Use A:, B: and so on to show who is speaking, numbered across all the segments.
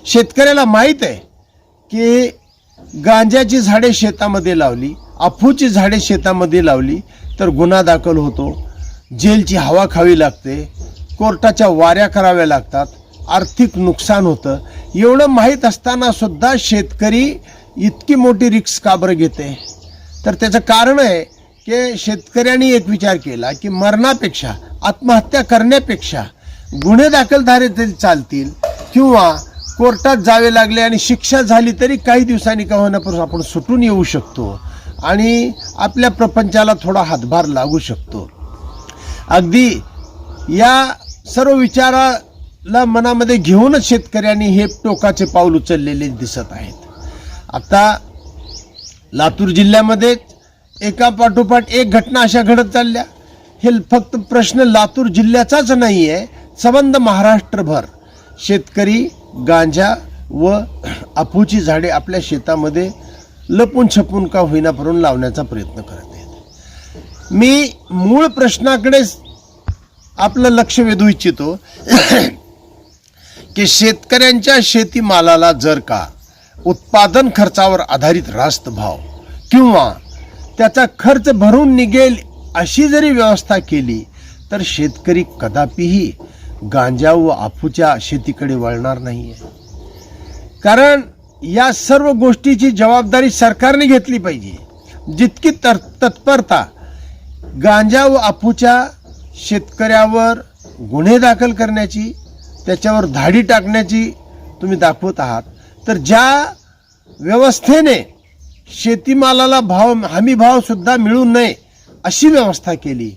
A: शेतकऱ्याला माहीत आहे की गांजाची झाडे शेतामध्ये लावली, अफूची झाडे शेतामध्ये लावली तर गुन्हा दाखल होतो, जेलची हवा खावी लागते, कोर्टाच्या वाऱ्या कराव्या लागतात, आर्थिक नुकसान होतं. एवढं माहीत असताना सुद्धा शेतकरी इतकी मोठी रिस्क का बरं घेते? तर त्याचं कारण आहे की शेतकऱ्यांनी एक विचार केला की मरणापेक्षा, आत्महत्या करण्यापेक्षा गुन्हे दाखल झाले तरी चालतील किंवा कोर्टात जावे लागले आणि शिक्षा झाली तरी काही दिवसांनी का होण्यापासून आपण सुटून येऊ शकतो आणि आपल्या प्रपंचाला थोडा हातभार लागू शकतो. अगदी या सर्व विचाराला मनामध्ये घेऊनच शेतकऱ्यांनी हे टोकाचे पाऊल उचललेले दिसत आहेत. आता लातूर जिल्ह्यामध्ये एका पाठोपाठ एक घटना अशा घडत चालल्या. हे फक्त प्रश्न लातूर जिल्ह्याचाच नाही आहे, संबंध महाराष्ट्रभर शेतकरी गांजा व अफूची झाडे आपल्या शेतामध्ये लपून छपून का होईना करून लावण्याचा प्रयत्न करत आहेत. मी मूळ प्रश्नाकडे आपलं लक्ष वेधू इच्छितो की शेतकऱ्यांच्या शेतीमालाला जर का उत्पादन खर्चावर आधारित रास्त भाव किंवा त्याचा खर्च भरून निघेल अशी जरी व्यवस्था केली तर शेतकरी कदापिही गांजा व अफूच्या शेतीकडे वळणार नाही आहे. कारण या सर्व गोष्टीची जबाबदारी सरकारने घेतली पाहिजे. जितकी तत्परता गांजा व अफूच्या शेतकऱ्यावर गुन्हे दाखल करण्याची, त्याच्यावर धाडी टाकण्याची तुम्ही दाखवत आहात, तर ज्या व्यवस्थेने शेतीमालाला भाव, हमी भाव सुद्धा मिळू नये अशी व्यवस्था केली,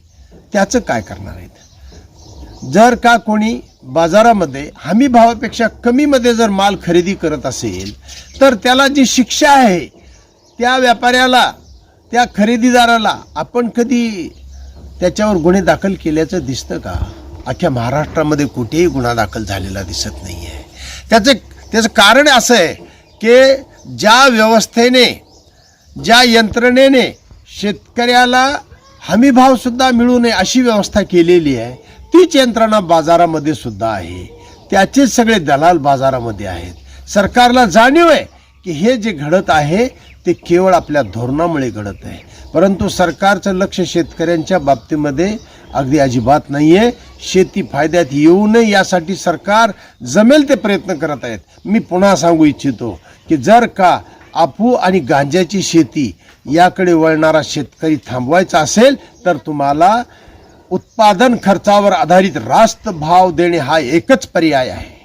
A: त्याचं काय करणार आहेत? जर का कोणी बाजारामध्ये हमी भावापेक्षा कमीमध्ये जर माल खरेदी करत असेल तर त्याला जी शिक्षा आहे त्या व्यापाऱ्याला, त्या खरेदीदाराला आपण कधी त्याच्यावर गुन्हे दाखल केल्याचं दिसतं का? अख्ख्या महाराष्ट्रामध्ये कुठेही गुन्हा दाखल झालेला दिसत नाही आहे. त्याचं कारण असं आहे की ज्या व्यवस्थेने, ज्या यंत्रणेने शेतकऱ्याला हमीभावसुद्धा मिळू नये अशी व्यवस्था केलेली आहे, तीच यंत्रणा बाजारामध्ये सुद्धा आहे. त्याचेच सगळे दलाल बाजारामध्ये आहेत. सरकारला जाणीव आहे की हे जे घडत आहे ते केवळ आपल्या धोरणामुळे घडत आहे, परंतु सरकारचं लक्ष शेतकऱ्यांच्या बाबतीमध्ये अगदी अजिबात नाही आहे. शेती फायद्यात येऊ नये यासाठी सरकार जमेल ते प्रयत्न करत आहेत. मी पुन्हा सांगू इच्छितो की जर का अफू आणि गांजाची शेती याकडे वळणारा शेतकरी थांबवायचा असेल तर तुम्हाला उत्पादन खर्चावर आधारित रास्त भाव देणे हा एकच पर्याय आहे.